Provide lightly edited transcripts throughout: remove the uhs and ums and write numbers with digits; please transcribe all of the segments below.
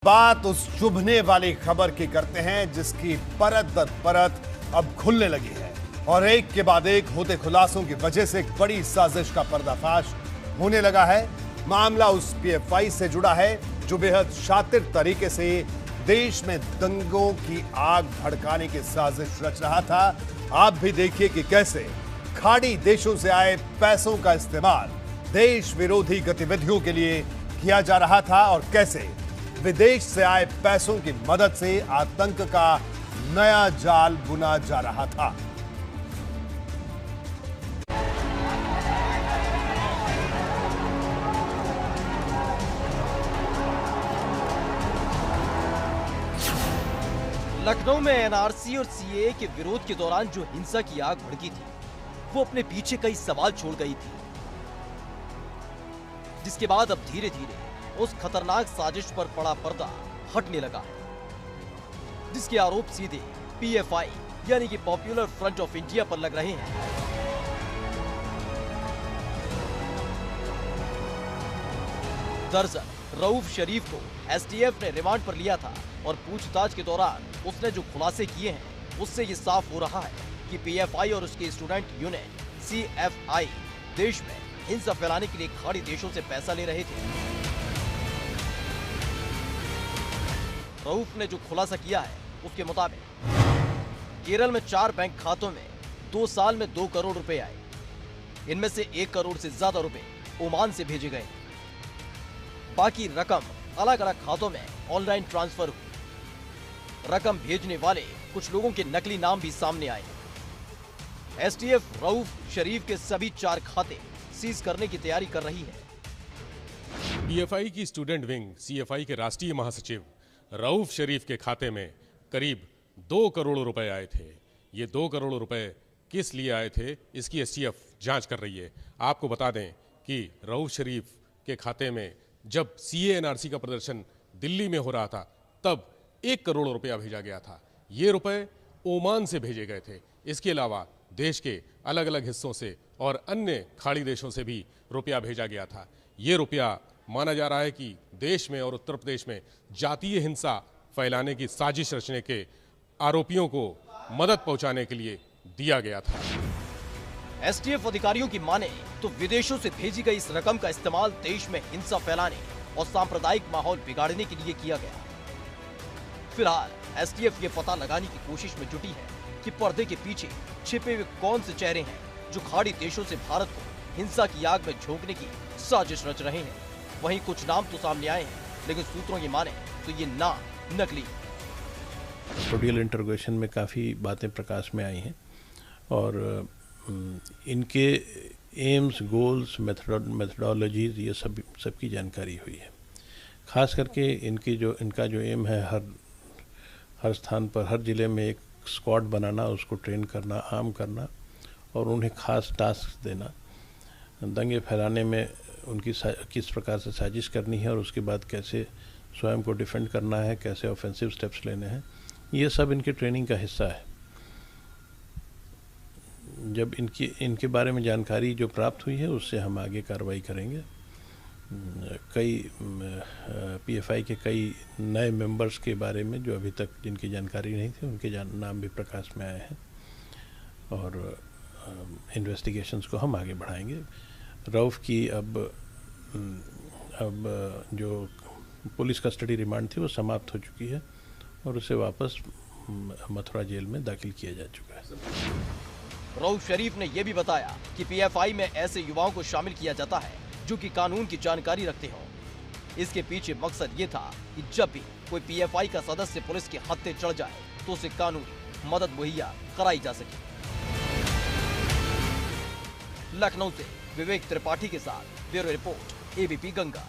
बात उस चुभने वाली खबर की करते हैं जिसकी परत दर परत अब खुलने लगी है और एक के बाद एक होते खुलासों की वजह से एक बड़ी साजिश का पर्दाफाश होने लगा है। मामला उस पीएफआई से जुड़ा है जो बेहद शातिर तरीके से देश में दंगों की आग भड़काने की साजिश रच रहा था। आप भी देखिए कि कैसे खाड़ी देशों से आए पैसों का इस्तेमाल देश विरोधी गतिविधियों के लिए किया जा रहा था और कैसे विदेश से आए पैसों की मदद से आतंक का नया जाल बुना जा रहा था। लखनऊ में एनआरसी और सीएए के विरोध के दौरान जो हिंसा की आग भड़की थी वो अपने पीछे कई सवाल छोड़ गई थी, जिसके बाद अब धीरे धीरे उस खतरनाक साजिश पर पड़ा पर्दा हटने लगा है, जिसके आरोप सीधे पीएफआई यानी कि पॉपुलर फ्रंट ऑफ इंडिया पर लग रहे हैं। दरअसल रऊफ शरीफ को एसटीएफ ने रिमांड पर लिया था और पूछताछ के दौरान उसने जो खुलासे किए हैं उससे ये साफ हो रहा है कि पीएफआई और उसके स्टूडेंट यूनिट सीएफआई देश में हिंसा फैलाने के लिए खाड़ी देशों से पैसा ले रहे थे। रऊफ ने जो खुलासा किया है उसके मुताबिक केरल में 4 बैंक खातों में 2 साल में 2 करोड़ रुपए आए। इनमें से 1 करोड़ से ज्यादा रुपए ओमान से भेजे गए, बाकी रकम अलग अलग खातों में ऑनलाइन ट्रांसफर हुई। रकम भेजने वाले कुछ लोगों के नकली नाम भी सामने आए। एसटीएफ रऊफ शरीफ के सभी 4 खाते सीज करने की तैयारी कर रही है। पीएफआई की स्टूडेंट विंग सीएफआई के राष्ट्रीय महासचिव रऊफ शरीफ के खाते में करीब 2 करोड़ रुपए आए थे। ये 2 करोड़ रुपए किस लिए आए थे इसकी एसटीएफ जांच कर रही है। आपको बता दें कि रऊफ शरीफ के खाते में जब सीए एनआरसी का प्रदर्शन दिल्ली में हो रहा था तब 1 करोड़ रुपया भेजा गया था। ये रुपए ओमान से भेजे गए थे। इसके अलावा देश के अलग अलग हिस्सों से और अन्य खाड़ी देशों से भी रुपया भेजा गया था। ये रुपया माना जा रहा है कि देश में और उत्तर प्रदेश में जातीय हिंसा फैलाने की साजिश रचने के आरोपियों को मदद पहुंचाने के लिए दिया गया था। एसटीएफ अधिकारियों की माने तो विदेशों से भेजी गई इस रकम का इस्तेमाल देश में हिंसा फैलाने और सांप्रदायिक माहौल बिगाड़ने के लिए किया गया। फिलहाल एसटीएफ ये पता लगाने की कोशिश में जुटी है कि पर्दे के पीछे छिपे हुए कौन से चेहरे हैं जो खाड़ी देशों से भारत को हिंसा की आग में झोंकने की साजिश रच रहे हैं। वहीं कुछ नाम तो सामने आए हैं, लेकिन सूत्रों की माने तो ये नाम नकली। कस्टोडियल इंटरोगेशन में काफ़ी बातें प्रकाश में आई हैं और इनके एम्स, गोल्स, मेथडोलॉजीज ये सबकी जानकारी हुई है। खास करके इनका जो एम है हर स्थान पर, हर ज़िले में एक स्क्वाड बनाना, उसको ट्रेन करना, आर्म करना और उन्हें खास टास्क देना, दंगे फैलाने में उनकी किस प्रकार से साजिश करनी है और उसके बाद कैसे स्वयं को डिफेंड करना है, कैसे ऑफेंसिव स्टेप्स लेने हैं, ये सब इनकी ट्रेनिंग का हिस्सा है। जब इनके बारे में जानकारी जो प्राप्त हुई है उससे हम आगे कार्रवाई करेंगे। कई पीएफआई के कई नए मेंबर्स के बारे में जो अभी तक जिनकी जानकारी नहीं थी उनके नाम भी प्रकाश में आए हैं और इन्वेस्टिगेशंस को हम आगे बढ़ाएंगे। रऊफ की अब जो पुलिस कस्टडी रिमांड थी वो समाप्त हो चुकी है और उसे वापस मथुरा जेल में दाखिल किया जा चुका है। रऊफ शरीफ ने यह भी बताया कि पीएफआई में ऐसे युवाओं को शामिल किया जाता है जो कि कानून की जानकारी रखते हों। इसके पीछे मकसद ये था कि जब भी कोई पीएफआई का सदस्य पुलिस के हत्थे चढ़ जाए तो उसे कानूनी मदद मुहैया कराई जा सके। लखनऊ से विवेक त्रिपाठी के साथ ब्यूरो रिपोर्ट, एबीपी गंगा।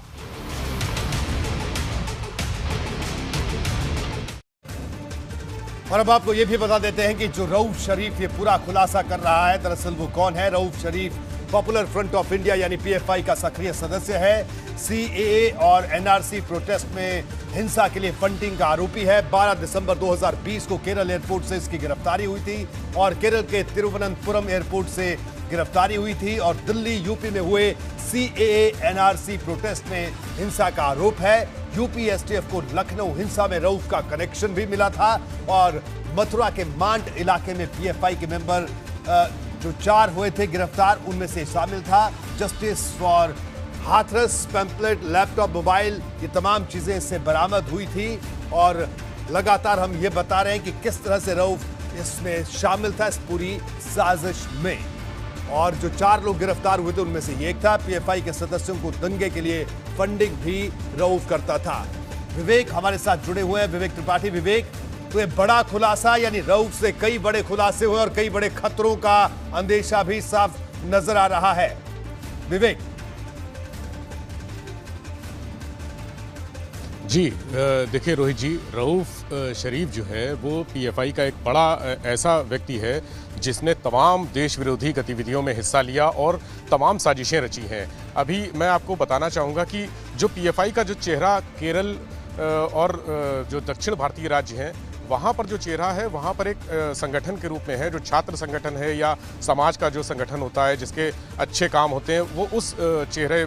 और अब आपको यह भी बता देते हैं कि जो रऊफ शरीफ ये पूरा खुलासा कर रहा है दरअसल वो कौन है। रऊफ शरीफ पॉपुलर फ्रंट ऑफ इंडिया यानी पीएफआई का सक्रिय सदस्य है। सीएए और एनआरसी प्रोटेस्ट में हिंसा के लिए फंडिंग का आरोपी है। 12 दिसंबर 2020 को केरल एयरपोर्ट से इसकी गिरफ्तारी हुई थी और केरल के तिरुवनंतपुरम एयरपोर्ट से गिरफ्तारी हुई थी और दिल्ली यूपी में हुए सीएए एनआरसी प्रोटेस्ट में हिंसा का आरोप है। यूपी एसटीएफ को लखनऊ हिंसा में रऊफ का कनेक्शन भी मिला था और मथुरा के मांड इलाके में पीएफआई के मेंबर जो 4 हुए थे गिरफ्तार, उनमें से शामिल था justice for Hathras, pamphlet, laptop, mobile, ये तमाम चीजें इससे बरामद हुई थी। और लगातार हम ये बता रहे हैं कि किस तरह से रऊफ इसमें शामिल था इस पूरी साजिश में। और जो 4 लोग गिरफ्तार हुए थे उनमें से ये एक था। पीएफआई के सदस्यों को दंगे के लिए फंडिंग भी रऊफ करता था। विवेक हमारे साथ जुड़े हुए हैं, विवेक त्रिपाठी। विवेक, तो ये बड़ा खुलासा, यानी रऊफ से कई बड़े खुलासे हुए और कई बड़े खतरों का अंदेशा भी साफ नजर आ रहा है। विवेक जी, देखिए रोहित जी, रऊफ शरीफ जो है वो पीएफआई का एक बड़ा ऐसा व्यक्ति है जिसने तमाम देश विरोधी गतिविधियों में हिस्सा लिया और तमाम साजिशें रची हैं। अभी मैं आपको बताना चाहूँगा कि जो पीएफआई का जो चेहरा केरल और जो दक्षिण भारतीय राज्य हैं वहाँ पर जो चेहरा है वहाँ पर एक संगठन के रूप में है, जो छात्र संगठन है या समाज का जो संगठन होता है जिसके अच्छे काम होते हैं, वो उस चेहरे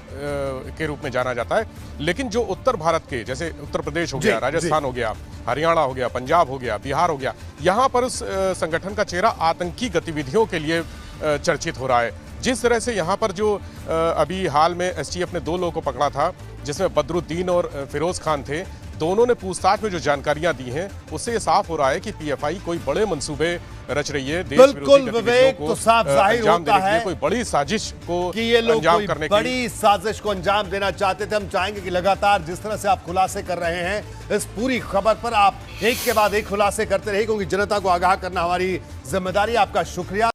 के रूप में जाना जाता है। लेकिन जो उत्तर भारत के, जैसे उत्तर प्रदेश हो गया, राजस्थान हो गया, हरियाणा हो गया, पंजाब हो गया, बिहार हो गया, यहाँ पर उस संगठन का चेहरा आतंकी गतिविधियों के लिए चर्चित हो रहा है। जिस तरह से यहाँ पर जो अभी हाल में एसटीएफ ने 2 लोगों को पकड़ा था, जिसमें बदरुद्दीन और फिरोज खान थे, दोनों ने पूछताछ में जो जानकारियां दी हैं उससे ये साफ हो रहा है कि पीएफआई कोई बड़े मंसूबे रच रही है, देश बिल्कुल विवेक, तो साफ जाहिर होता है कोई बड़ी साजिश को कि ये लोग अंजाम कोई बड़ी साजिश को अंजाम देना चाहते थे। हम चाहेंगे कि लगातार जिस तरह से आप खुलासे कर रहे हैं इस पूरी खबर पर आप एक के बाद एक खुलासे करते रहिए, क्योंकि जनता को आगाह करना हमारी जिम्मेदारी। आपका शुक्रिया।